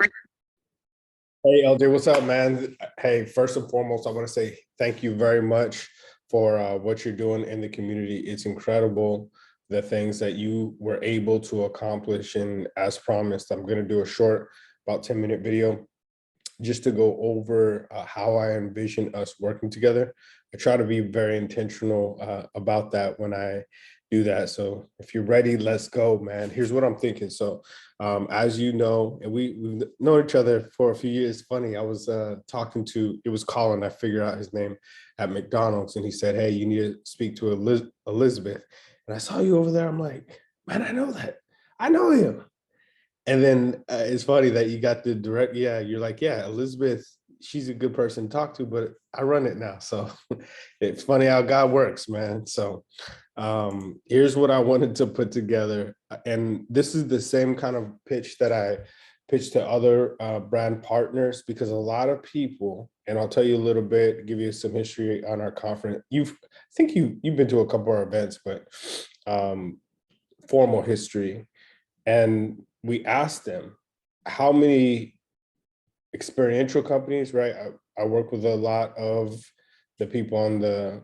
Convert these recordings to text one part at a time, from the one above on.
Hey, LJ, what's up, man? Hey, first and foremost, I want to say thank you very much for what you're doing in the community. It's incredible the things that you were able to accomplish. And as promised, I'm going to do a short, about 10-minute video just to go over how I envision us working together. I try to be very intentional about that when I do that. So if you're ready, let's go, man. Here's what I'm thinking. So as you know, and we've known each other for a few years. Funny, I was talking to, it was Colin, I figured out his name at McDonald's, and he said, hey, you need to speak to Elizabeth. And I saw you over there. I'm like, man, I know that. I know him. And then it's funny that you got the direct, yeah, you're like, yeah, Elizabeth, she's a good person to talk to, but I run it now. So it's funny how God works, man. So here's what I wanted to put together. And this is the same kind of pitch that I pitch to other brand partners, because a lot of people, and I'll tell you a little bit, give you some history on our conference. I think you've been to a couple of our events, but formal history. And we asked them how many experiential companies, right? I work with a lot of the people on the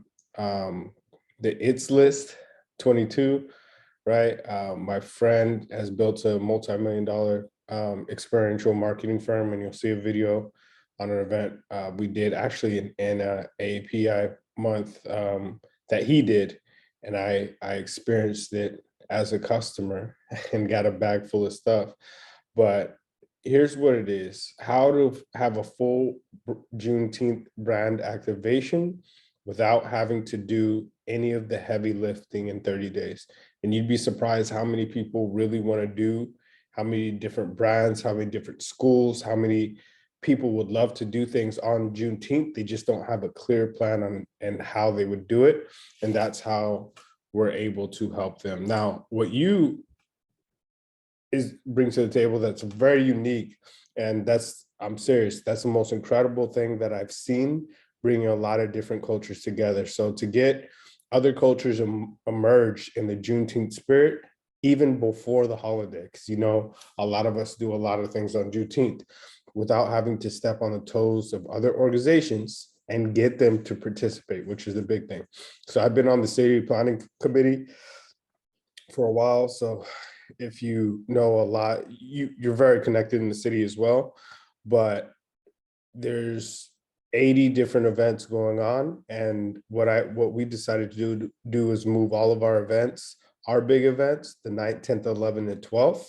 ITS list 22, right? My friend has built a multi-million-dollar experiential marketing firm, and you'll see a video on an event we did actually in API month that he did, and I experienced it as a customer and got a bag full of stuff. But here's what it is: how to have a full Juneteenth brand activation without having to do any of the heavy lifting in 30 days. And you'd be surprised how many people really want to do, how many different brands, how many different schools, how many people would love to do things on Juneteenth. They just don't have a clear plan on and how they would do it. And that's how we're able to help them. Now, what you bring to the table that's very unique, and I'm serious, that's the most incredible thing that I've seen, bringing a lot of different cultures together. So to get other cultures emerge in the Juneteenth spirit, even before the holiday, because a lot of us do a lot of things on Juneteenth without having to step on the toes of other organizations and get them to participate, which is a big thing. So I've been on the city planning committee for a while. So if you know a lot, you're very connected in the city as well. But there's 80 different events going on. And what we decided to do is move all of our events, our big events, the 9th, 10th, 11th, and 12th,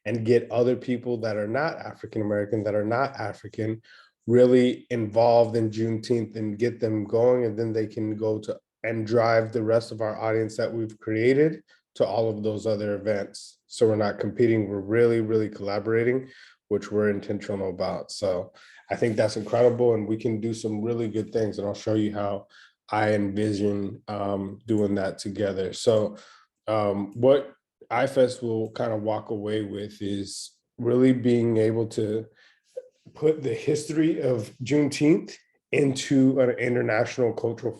and get other people that are not African American, that are not African, really involved in Juneteenth and get them going. And then they can go to and drive the rest of our audience that we've created to all of those other events. So we're not competing, we're really, really collaborating, which we're intentional about. So I think that's incredible, and we can do some really good things. And I'll show you how I envision doing that together. So what iFest will kind of walk away with is really being able to put the history of Juneteenth into an international cultural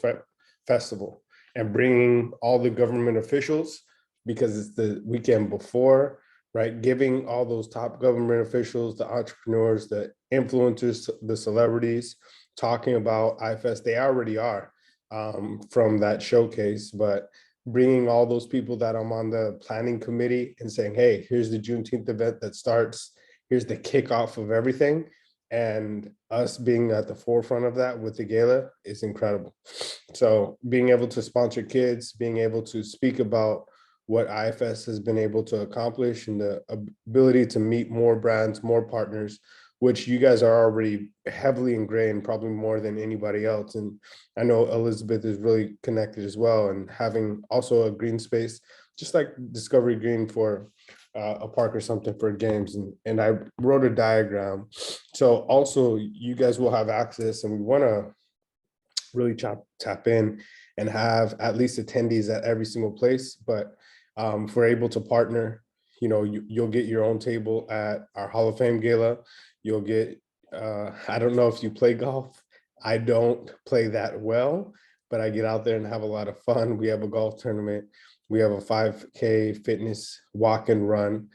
festival, and bringing all the government officials, because it's the weekend before, right? Giving all those top government officials, the entrepreneurs, the influencers, the celebrities, talking about iFest. They already are from that showcase, but bringing all those people that I'm on the planning committee and saying, hey, here's the Juneteenth event that starts, here's the kickoff of everything. And us being at the forefront of that with the gala is incredible. So being able to sponsor kids, being able to speak about what iFest has been able to accomplish, and the ability to meet more brands, more partners, which you guys are already heavily ingrained, probably more than anybody else. And I know Elizabeth is really connected as well, and having also a green space, just like Discovery Green for a park or something for games. And I wrote a diagram. So also you guys will have access, and we want to really tap in and have at least attendees at every single place. But if we're able to partner, you'll get your own table at our Hall of Fame gala. You'll get, I don't know if you play golf. I don't play that well, but I get out there and have a lot of fun. We have a golf tournament. We have a 5K fitness walk and run.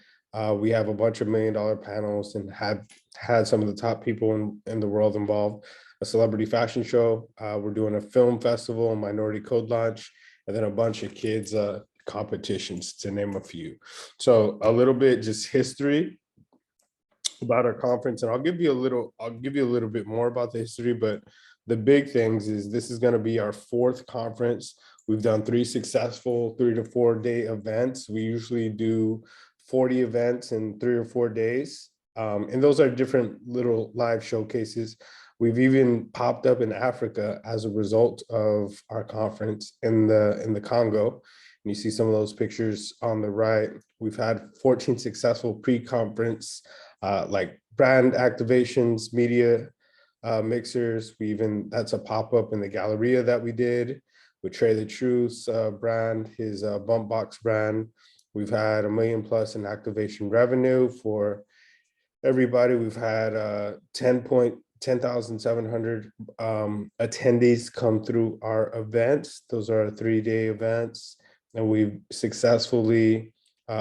We have a bunch of $1 million panels and had some of the top people in the world involved. A celebrity fashion show. We're doing a film festival, a minority code launch, and then a bunch of kids competitions, to name a few. So a little bit just history about our conference, and I'll give you a little bit more about the history, but the big things is this is going to be our 4th conference. We've done 3 successful 3 to 4 day events. We usually do 40 events in 3 or 4 days. And those are different little live showcases. We've even popped up in Africa as a result of our conference in the Congo. And you see some of those pictures on the right. We've had 14 successful pre-conference like brand activations, media mixers. That's a pop-up in the Galleria that we did with Trey the Truth's brand, his Bump Box brand. We've had $1 million+ in activation revenue for everybody. We've had 10,700 attendees come through our events. Those are 3-day events, and we've successfully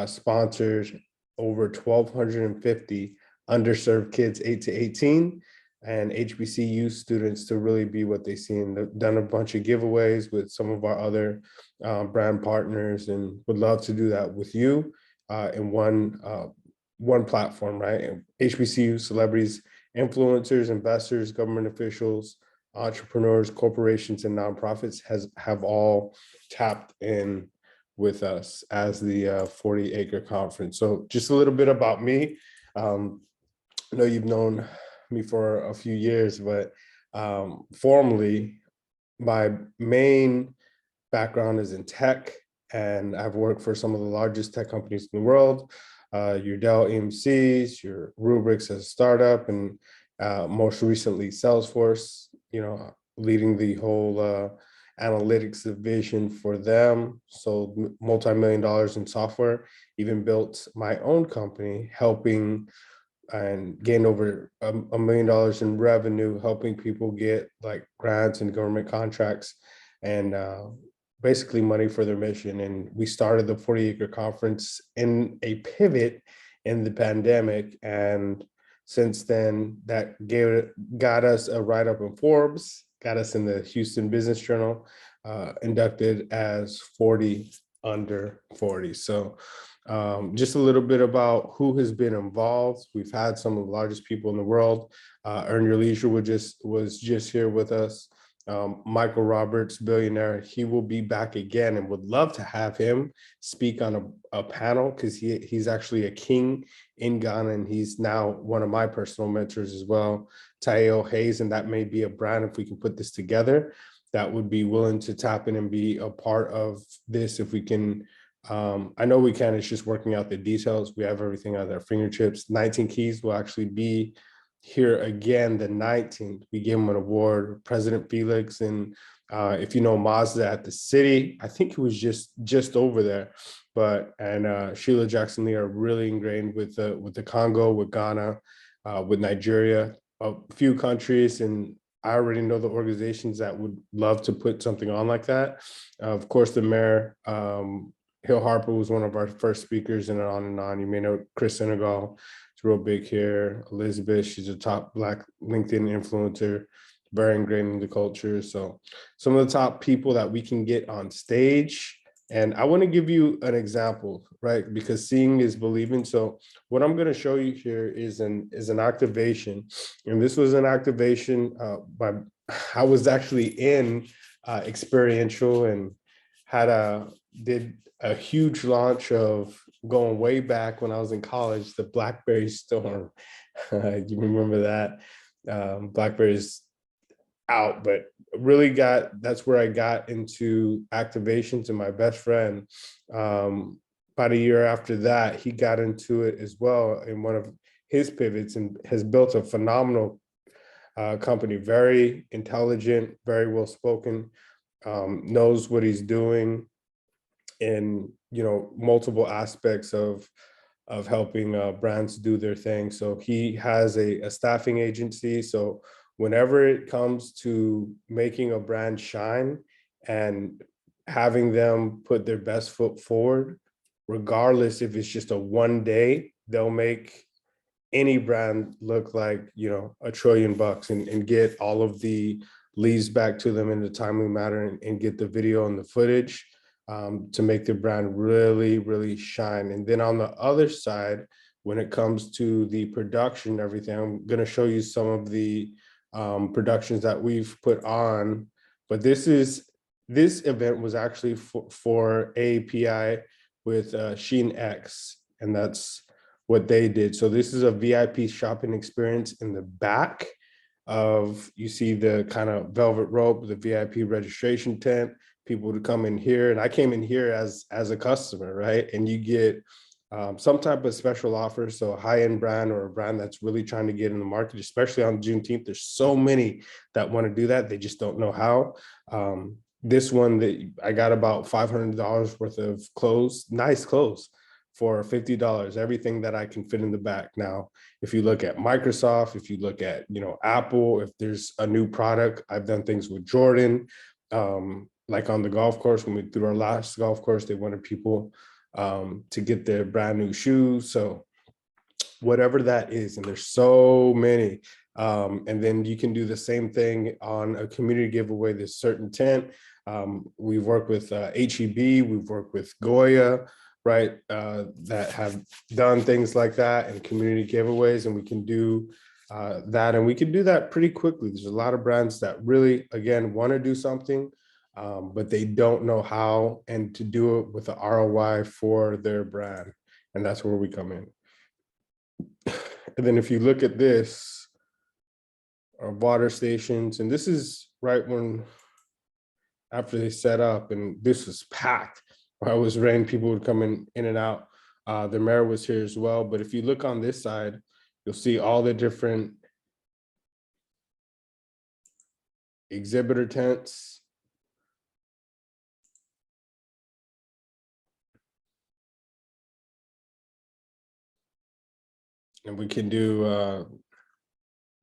sponsored over 1,250 underserved kids 8 to 18 and HBCU students to really be what they see. And they've done a bunch of giveaways with some of our other brand partners, and would love to do that with you in one platform, right? HBCU celebrities, influencers, investors, government officials, entrepreneurs, corporations, and nonprofits have all tapped in with us as the 40 Acre Conference. So just a little bit about me. I know you've known me for a few years, but formally, my main background is in tech, and I've worked for some of the largest tech companies in the world, your Dell EMCs, your Rubriks as a startup, and most recently Salesforce, leading the whole analytics division for them, sold multi-million dollars in software, even built my own company, helping and gained over $1 million in revenue, helping people get like grants and government contracts and basically money for their mission. And we started the 40 Acre Conference in a pivot in the pandemic. And since then, that got us a write-up in Forbes, got us in the Houston Business Journal, inducted as 40 under 40. So just a little bit about who has been involved. We've had some of the largest people in the world. Earn Your Leisure was just here with us. Michael Roberts, billionaire, he will be back again, and would love to have him speak on a panel, because he's actually a king in Ghana, and he's now one of my personal mentors as well. Tayo Hayes, and that may be a brand, if we can put this together, that would be willing to tap in and be a part of this if we can. I know we can, it's just working out the details. We have everything at our fingertips. 19 Keys will actually be here again the 19th. We gave him an award, President Felix, and if you know Mazda at the city, I think it was just over there. And Sheila Jackson Lee are really ingrained with the Congo, with Ghana, with Nigeria, a few countries, and I already know the organizations that would love to put something on like that. Of course, the mayor, Hill Harper, was one of our first speakers, and on and on. You may know Chris Senegal, it's real big here. Elizabeth, she's a top Black LinkedIn influencer, very ingrained in the culture. So some of the top people that we can get on stage. And I want to give you an example, right? Because seeing is believing. So what I'm going to show you here is an activation. And this was an activation I was actually in experiential and did a huge launch of, going way back when I was in college, the BlackBerry Storm. You remember that? BlackBerry's out, but really that's where I got into activations. And my best friend, about a year after that, he got into it as well in one of his pivots, and has built a phenomenal company, very intelligent, very well spoken, knows what he's doing in multiple aspects of helping brands do their thing. So he has a staffing agency. So whenever it comes to making a brand shine and having them put their best foot forward, regardless if it's just a one day they'll make any brand look like, you know, $1 trillion and get all of the leads back to them in a timely manner and get the video and the footage to make the brand really, really shine. And then on the other side, when it comes to the production and everything, I'm going to show you some of the productions that we've put on. But this event was actually for AAPI with Sheen X, and that's what they did. So this is a VIP shopping experience in the back of, you see the kind of velvet rope, the VIP registration tent, people to come in here. And I came in here as a customer, right? And you get some type of special offer. So a high-end brand or a brand that's really trying to get in the market, especially on Juneteenth. There's so many that want to do that. They just don't know how. This one that I got about $500 worth of clothes, nice clothes, for $50, everything that I can fit in the back. Now, if you look at Microsoft, if you look at, you know, Apple, if there's a new product, I've done things with Jordan, like on the golf course, when we threw our last golf course, they wanted people to get their brand new shoes. So whatever that is, and there's so many. And then you can do the same thing on a community giveaway, this certain tent. We've worked with HEB, we've worked with Goya, right, that have done things like that and community giveaways, and we can do that, and we can do that pretty quickly. There's a lot of brands that really, again, want to do something, but they don't know how and to do it with the ROI for their brand, and that's where we come in. And then if you look at this, our water stations, and this is right when, after they set up, and this was packed. While it was rain, people would come in and out. The mayor was here as well. But if you look on this side, you'll see all the different exhibitor tents. And we can do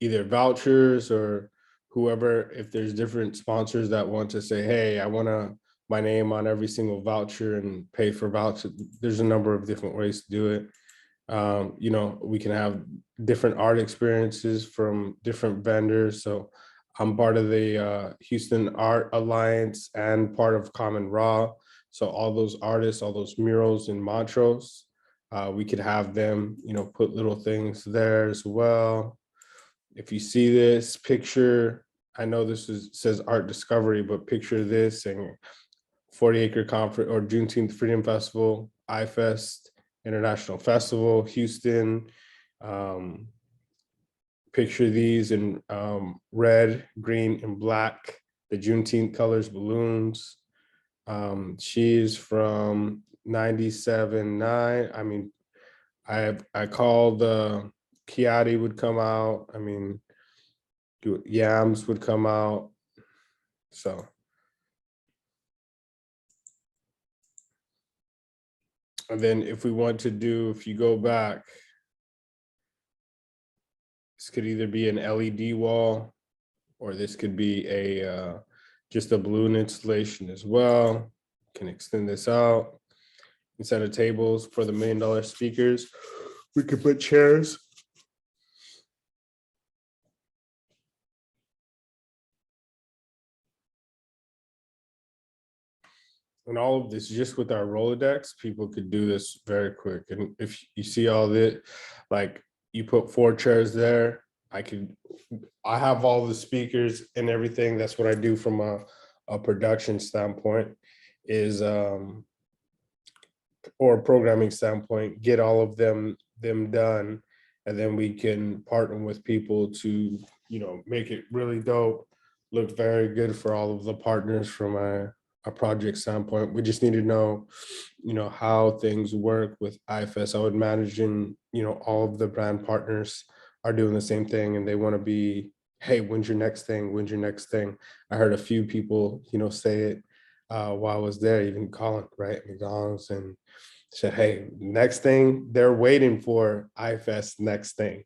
either vouchers or whoever, if there's different sponsors that want to say, hey, I want my name on every single voucher and pay for voucher. There's a number of different ways to do it. You know, we can have different art experiences from different vendors. So I'm part of the Houston Art Alliance and part of Common Raw. So all those artists, all those murals in Montrose, we could have them, you know, put little things there as well. If you see this picture, I know this says Art Discovery, but picture this and 40 Acre Conference or Juneteenth Freedom Festival, iFest International Festival, Houston. Picture these in red, green, and black, the Juneteenth colors, balloons. She's from 97.9. I mean, I called Kiati would come out. I mean, Yams would come out. So. And then if we want to do, if you go back, this could either be an LED wall or this could be a just a balloon installation as well. Can extend this out. Instead of tables for the $1 million speakers, we could put chairs. And all of this just with our Rolodex, people could do this very quick. And if you see all this, like you put 4 chairs there, I have all the speakers and everything. That's what I do from a production standpoint is, or a programming standpoint, get all of them done. And then we can partner with people to, you know, make it really dope, look very good for all of the partners from a project standpoint. We just need to know, you know, how things work with iFest. I would imagine, you know, all of the brand partners are doing the same thing and they want to be, hey, when's your next thing? When's your next thing? I heard a few people, you know, say it while I was there, even Colin, right, McDonald's, and said, hey, next thing, they're waiting for iFest next thing.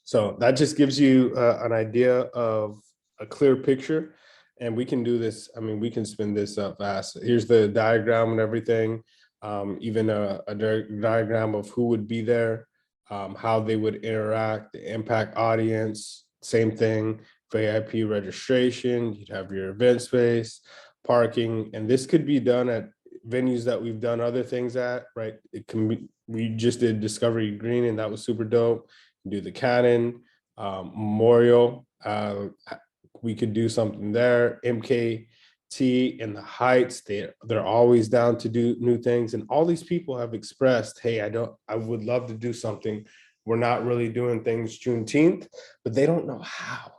So that just gives you an idea of a clear picture. And we can do this. I mean, we can spin this up fast. Here's the diagram and everything. Even a diagram of who would be there, how they would interact, the impact audience, same thing, VIP registration, you'd have your event space, parking, and this could be done at venues that we've done other things at, right? It can be, we just did Discovery Green and that was super dope. Do the Cannon, Memorial, we could do something there. MKT and the Heights, they're always down to do new things. And all these people have expressed, hey, I would love to do something. We're not really doing things Juneteenth, but they don't know how.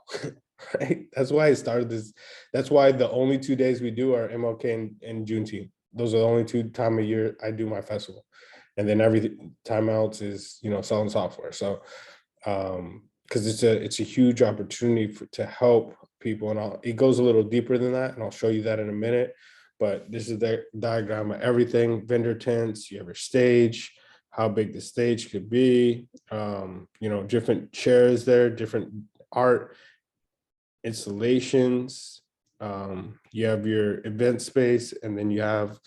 Right? That's why I started this. That's why the only 2 days we do are MLK and Juneteenth. Those are the only 2 times a year I do my festival. And then every time else is, selling software. So because it's a huge opportunity to help people, and it goes a little deeper than that, and I'll show you that in a minute. But this is the diagram of everything: vendor tents, you have your stage, how big the stage could be, different chairs there, different art installations. You have your event space, and then you have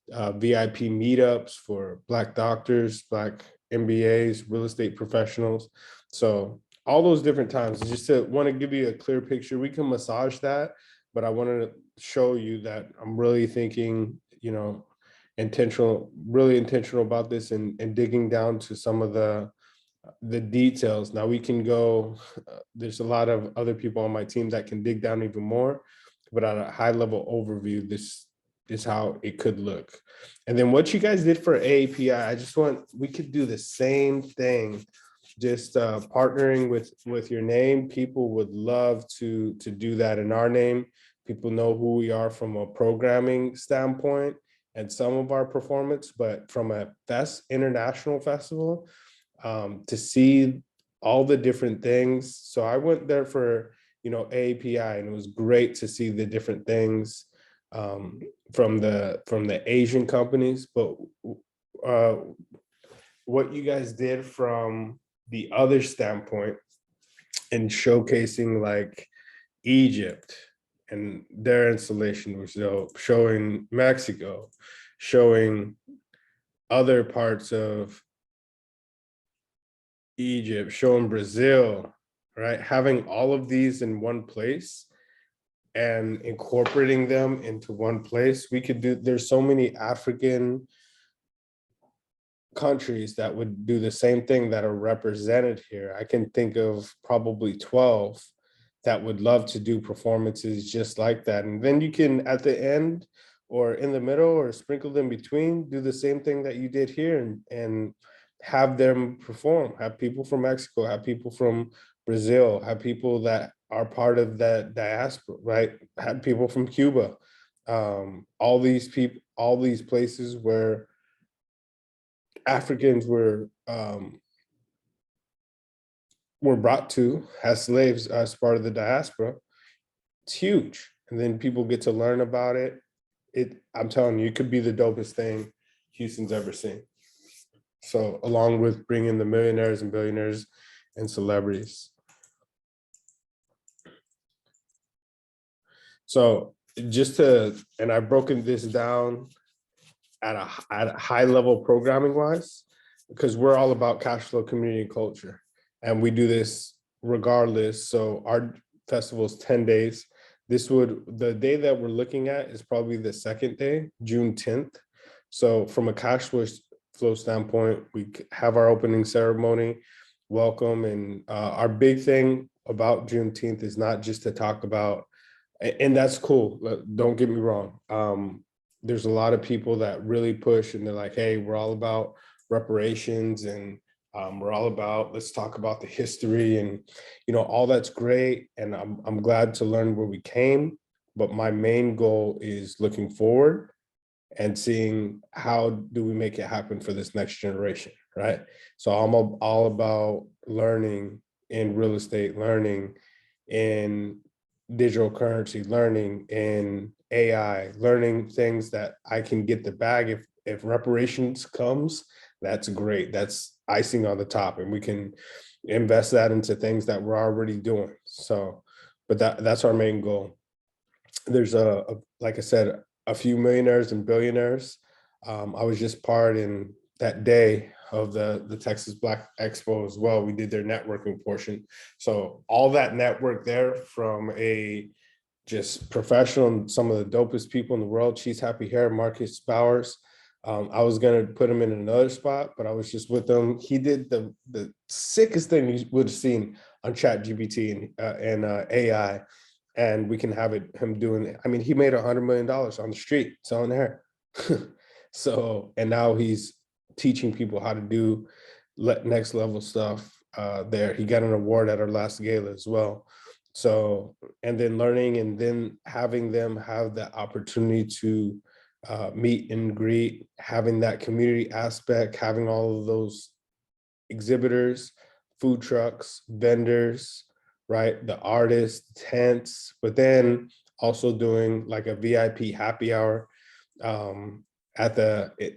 VIP meetups for Black doctors, Black MBAs, real estate professionals. So all those different times, just to want to give you a clear picture. We can massage that, but I wanted to show you that I'm really thinking, really intentional about this, and digging down to some of the details. Now we can go, there's a lot of other people on my team that can dig down even more, but at a high level overview, this is how it could look. And then what you guys did for AAPI, we could do the same thing, just partnering with your name. People would love to do that in our name. People know who we are from a programming standpoint and some of our performance, but from a international festival, to see all the different things. So I went there for, AAPI, and it was great to see the different things from the Asian companies. But what you guys did from the other standpoint in showcasing like Egypt and their installation, which showing Mexico, showing other parts of Egypt, showing Brazil, right? Having all of these in one place and incorporating them into one place. There's so many African countries that would do the same thing that are represented here. I can think of probably 12 that would love to do performances just like that. And then you can, at the end or in the middle or sprinkled in between, do the same thing that you did here, and have them perform, have people from Mexico, have people from Brazil, have people that are part of that diaspora, right? Have people from Cuba, all these people, all these places where Africans were brought to as slaves as part of the diaspora. It's huge. And then people get to learn about it. I'm telling you, it could be the dopest thing Houston's ever seen. So along with bringing the millionaires and billionaires and celebrities. So and I've broken this down at a high level programming wise, because we're all about cash flow, community, and culture. And we do this regardless. So our festival is 10 days. The day that we're looking at is probably the second day, June 10th. So from a cash flow standpoint, we have our opening ceremony, welcome. And our big thing about Juneteenth is not just to talk about, and that's cool, don't get me wrong. There's a lot of people that really push, and they're like, hey, we're all about reparations, and we're all about, let's talk about the history, and all that's great. And I'm glad to learn where we came, but my main goal is looking forward and seeing how do we make it happen for this next generation, right? So I'm all about learning in real estate, learning in digital currency, learning in AI, learning things that I can get the bag. If reparations comes, that's great. That's icing on the top, and we can invest that into things that we're already doing. So, but that's our main goal. there's like I said, a few millionaires and billionaires. I was just part in that day of the Texas Black Expo as well. We did their networking portion. So all that network there from a just professional and some of the dopest people in the world, Cheese Happy Hair, Marcus Bowers. I was gonna put him in another spot, but I was just with him. He did the sickest thing you would have seen on Chat GPT and AI, and we can have it him doing. I mean, he made $100 million on the street selling hair. So, and now he's teaching people how to do next level stuff. There, he got an award at our last gala as well. So, and then learning and then having them have the opportunity to meet and greet, having that community aspect, having all of those exhibitors, food trucks, vendors, right? The artists, tents, but then also doing like a VIP happy hour um,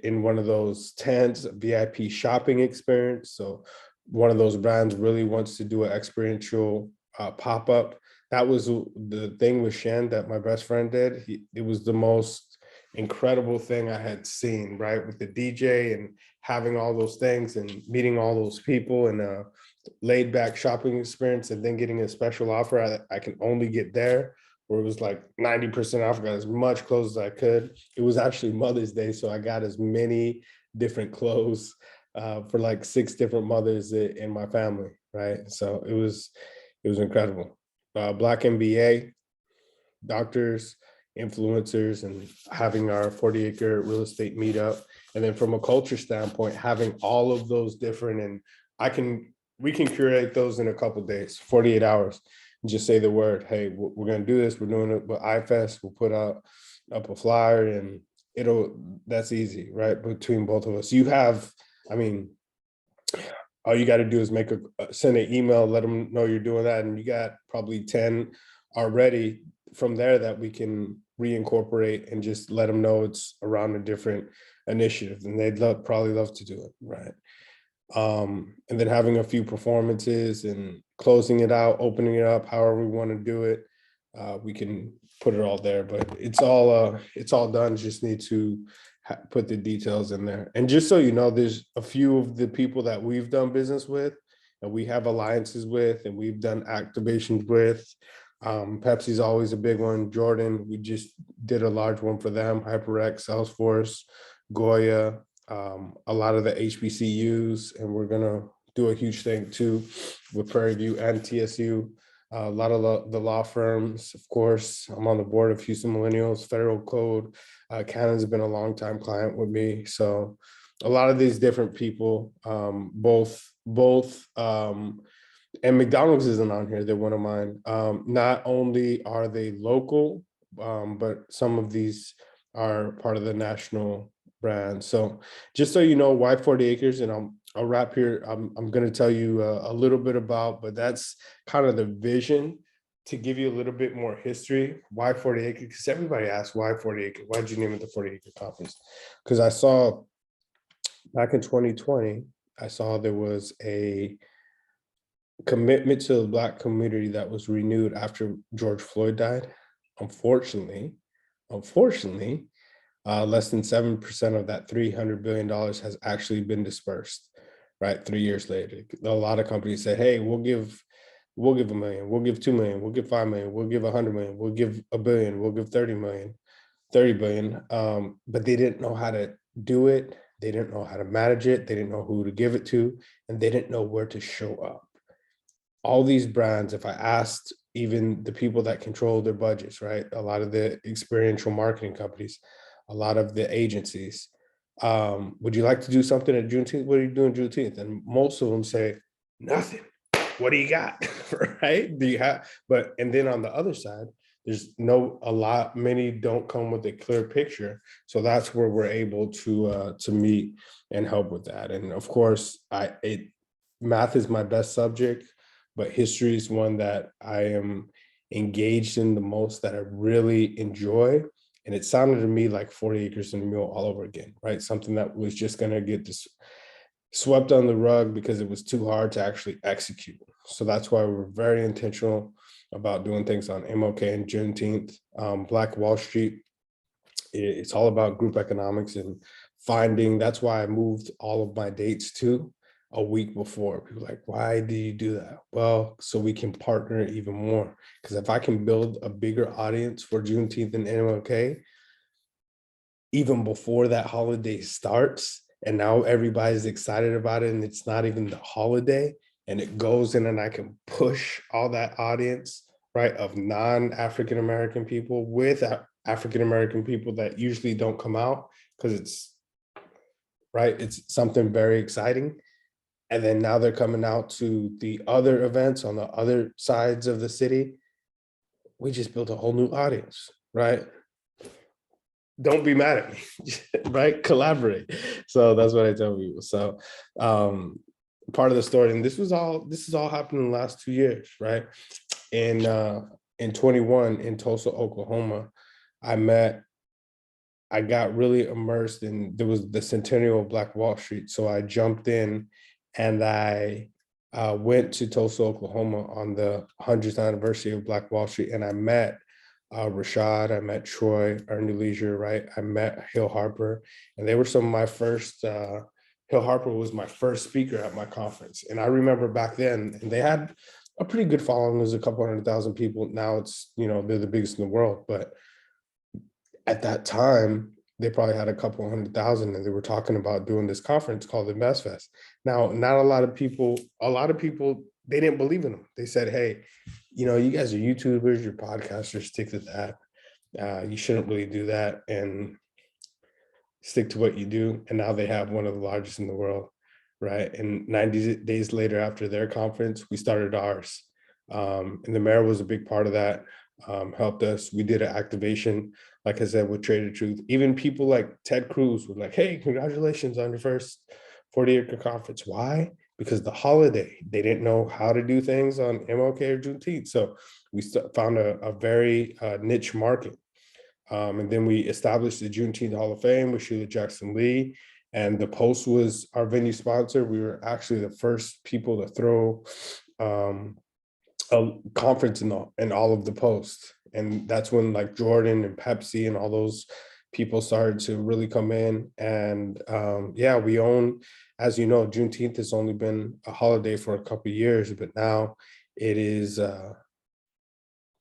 in one of those tents, a VIP shopping experience. So one of those brands really wants to do an experiential pop-up. That was the thing with Shen that my best friend did. It was the most incredible thing I had seen, right? With the DJ and having all those things and meeting all those people and a laid back shopping experience, and then getting a special offer I can only get there, where it was like 90% off. I got as much clothes as I could. It was actually Mother's Day, so I got as many different clothes for like 6 different mothers in my family, right? So it was incredible. Black MBA, doctors, influencers, and having our 40-acre real estate meetup. And then from a culture standpoint, having all of those different, and we can curate those in a couple of days, 48 hours. Just say the word, hey, we're gonna do this. We're doing it with iFest. We'll put up a flyer, and that's easy, right? Between both of us. You have, I mean, all you got to do is send an email, let them know you're doing that, and you got probably 10 already from there that we can reincorporate and just let them know it's around a different initiative, and they'd probably love to do it, right? And then having a few performances and closing it out, opening it up, however we want to do it. We can put it all there, but it's all done. Just need to put the details in there. And just so you know, there's a few of the people that we've done business with and we have alliances with and we've done activations with. Pepsi's always a big one. Jordan, we just did a large one for them. HyperX, Salesforce, Goya, a lot of the HBCUs, and we're gonna do a huge thing too with Prairie View and TSU. A lot of the law firms, of course. I'm on the board of Houston Millennials, Federal Code. Canon's been a long time client with me, so a lot of these different people, both. And McDonald's isn't on here. They're one of mine. Not only are they local, but some of these are part of the national brand. So just so you know, why 40 acres, and I'll wrap here. I'm going to tell you a little bit about, but that's kind of the vision to give you a little bit more history. Why 40 acres? Because everybody asks why 40 acres. Why did you name it the 40 acre conference? Because I saw back in 2020, I saw there was a commitment to the Black community that was renewed after George Floyd died. Unfortunately, less than 7% of that $300 billion has actually been dispersed, right? 3 years later. A lot of companies said, hey, we'll give $1 million, we'll give $2 million, we'll give $5 million, we'll give $100 million, we'll give $1 billion, we'll give 30 billion. But they didn't know how to do it. They didn't know how to manage it. They didn't know who to give it to, and they didn't know where to show up. All these brands, if I asked even the people that control their budgets, right? A lot of the experiential marketing companies, a lot of the agencies, would you like to do something at Juneteenth? What are you doing Juneteenth? And most of them say, nothing. What do you got? Right? Do you have, and then on the other side, many don't come with a clear picture. So that's where we're able to meet and help with that. And of course, math is my best subject, but history is one that I am engaged in the most, that I really enjoy. And it sounded to me like 40 acres and a mule all over again, right? Something that was just going to get swept on the rug because it was too hard to actually execute. So that's why we're very intentional about doing things on MLK and Juneteenth. Black Wall Street, it's all about group economics and finding. That's why I moved all of my dates to a week before. People are like, why do you do that? Well, so we can partner even more. Because if I can build a bigger audience for Juneteenth and MLK, even before that holiday starts, and now everybody's excited about it, and it's not even the holiday, and it goes in, and I can push all that audience, right, of non-African American people with African American people that usually don't come out because it's right, it's something very exciting. And then now they're coming out to the other events on the other sides of the city. We just built a whole new audience, right? Don't be mad at me, right? Collaborate. So that's what I tell people. So part of the story, and this is all happened in the last 2 years, right? In 21 in Tulsa, Oklahoma, I got really immersed in, there was the centennial of Black Wall Street. So I jumped in and I went to Tulsa, Oklahoma on the 100th anniversary of Black Wall Street. And I met Rashad, I met Troy, Ernie Leisure, right? I met Hill Harper, and they were some of my first, Hill Harper was my first speaker at my conference. And I remember back then, and they had a pretty good following. There's a couple 100,000 people. Now it's, they're the biggest in the world. But at that time, they probably had a couple 100,000, and they were talking about doing this conference called the Invest Fest. Now, not a lot of people, they didn't believe in them. They said, hey, you guys are YouTubers, you're podcasters, stick to that. You shouldn't really do that and stick to what you do. And now they have one of the largest in the world, right? And 90 days later after their conference, we started ours. And the mayor was a big part of that, helped us. We did an activation, like I said, with Trader Truth. Even people like Ted Cruz were like, hey, congratulations on your first 40-acre conference. Why? Because the holiday, they didn't know how to do things on MLK or Juneteenth. So we found a very niche market. And then we established the Juneteenth Hall of Fame with Sheila Jackson Lee. And the Post was our venue sponsor. We were actually the first people to throw a conference in all of the Post. And that's when like Jordan and Pepsi and all those people started to really come in. And yeah, we own, as you know, Juneteenth has only been a holiday for a couple of years, but now it is,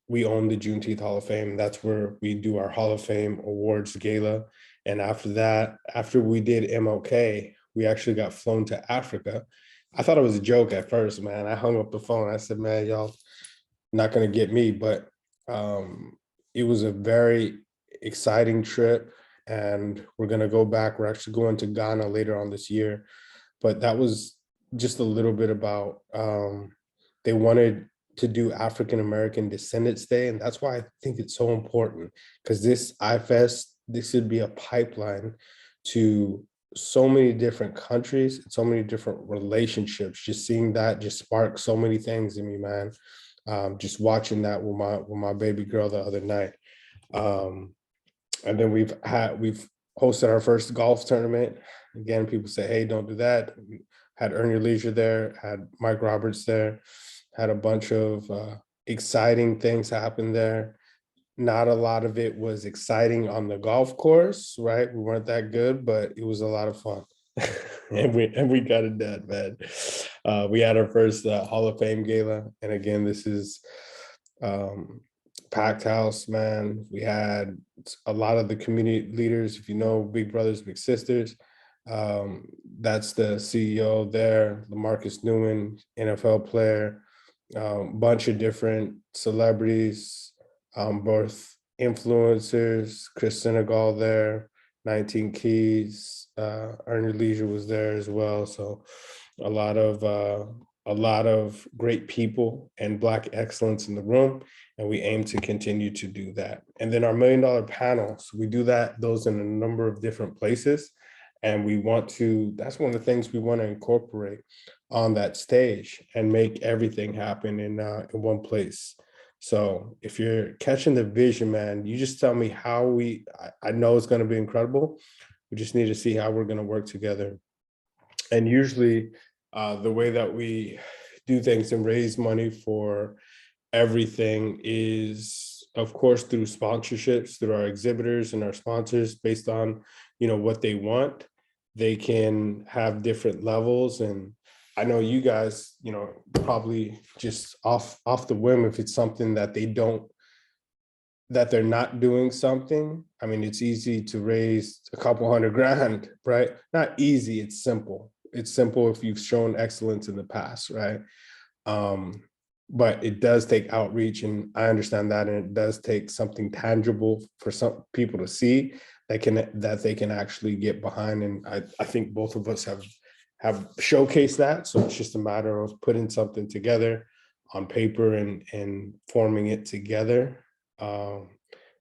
we own the Juneteenth Hall of Fame. That's where we do our Hall of Fame awards gala. And after that, after we did MLK, we actually got flown to Africa. I thought it was a joke at first, man. I hung up the phone. I said, man, y'all not gonna get me, but it was a very exciting trip, and we're gonna go back. We're actually going to Ghana later on this year, but that was just a little bit about, they wanted to do African American Descendants Day, and that's why I think it's so important, because this iFest, this should be a pipeline to so many different countries and so many different relationships. Just seeing that just sparked so many things in me, man. Just watching that with my baby girl the other night. And then we've hosted our first golf tournament. Again, people say, hey, don't do that. We had Earn Your Leisure there, had Mike Roberts there, had a bunch of exciting things happen there. Not a lot of it was exciting on the golf course, right? We weren't that good, but it was a lot of fun. and we got it done, man. We had our first Hall of Fame gala. And again, this is packed house, man. We had a lot of the community leaders, if you know Big Brothers Big Sisters, that's the CEO there, LaMarcus Newman, NFL player, bunch of different celebrities, both influencers, Chris Senegal there, 19 Keys, Earn Your Leisure was there as well. So a lot of great people and Black excellence in the room, and we aim to continue to do that. And then our $1 Million panels, we do those in a number of different places, and that's one of the things we want to incorporate on that stage and make everything happen in one place. So if you're catching the vision, man, you just tell me how I know it's going to be incredible. We just need to see how we're going to work together. And usually the way that we do things and raise money for everything is, of course, through sponsorships, through our exhibitors and our sponsors, based on, what they want. They can have different levels. And I know you guys, probably just off the whim, if it's something that that they're not doing something. I mean, it's easy to raise a couple $100,000, right? Not easy, it's simple. It's simple if you've shown excellence in the past, right? But it does take outreach, and I understand that, and it does take something tangible for some people to see that they can actually get behind. And I think both of us have showcased that. So it's just a matter of putting something together on paper and forming it together. And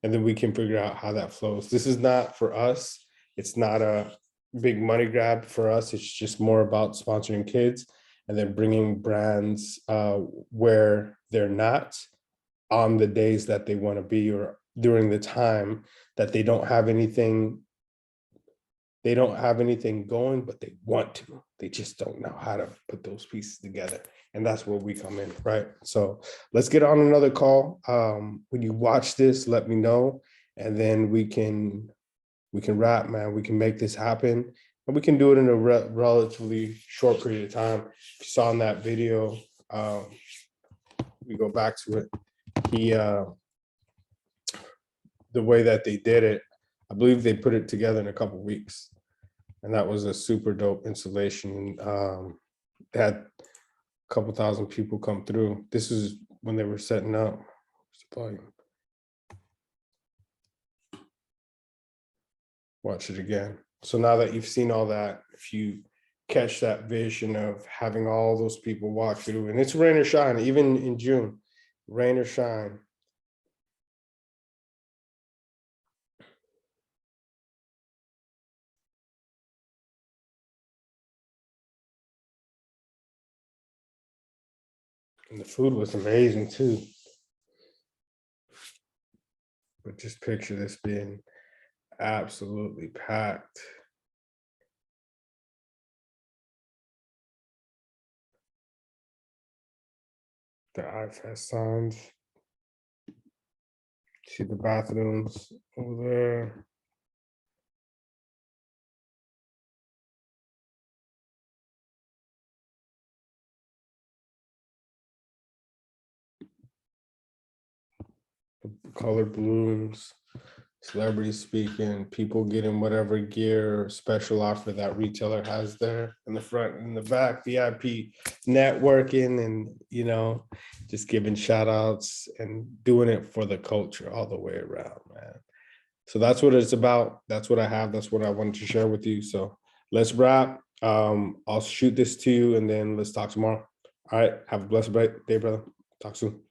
then we can figure out how that flows. This is not for us. It's not a big money grab for us. It's just more about sponsoring kids and then bringing brands where they're not, on the days that they want to be, or during the time that they don't have anything going, but they want to. They just don't know how to put those pieces together. And that's where we come in, right? So let's get on another call. When you watch this, let me know, and then we can wrap, man. We can make this happen, and we can do it in a relatively short period of time. If you saw in that video, we go back to it. The way that they did it, I believe they put it together in a couple of weeks, and that was a super dope installation. They had a couple thousand people come through. This is when they were setting up. Where's the volume? Watch it again. So now that you've seen all that, if you catch that vision of having all those people walk through, and it's rain or shine, even in June, rain or shine. And the food was amazing too. But just picture this being absolutely packed. The iFest signs. See the bathrooms over there. Colored balloons, celebrities speaking, people getting whatever gear or special offer that retailer has there in the front and the back, VIP networking, and just giving shout outs and doing it for the culture all the way around, man. So that's what it's about. That's what I have. That's what I wanted to share with you. So let's wrap. I'll shoot this to you, and then let's talk tomorrow. All right. Have a blessed day, brother. Talk soon.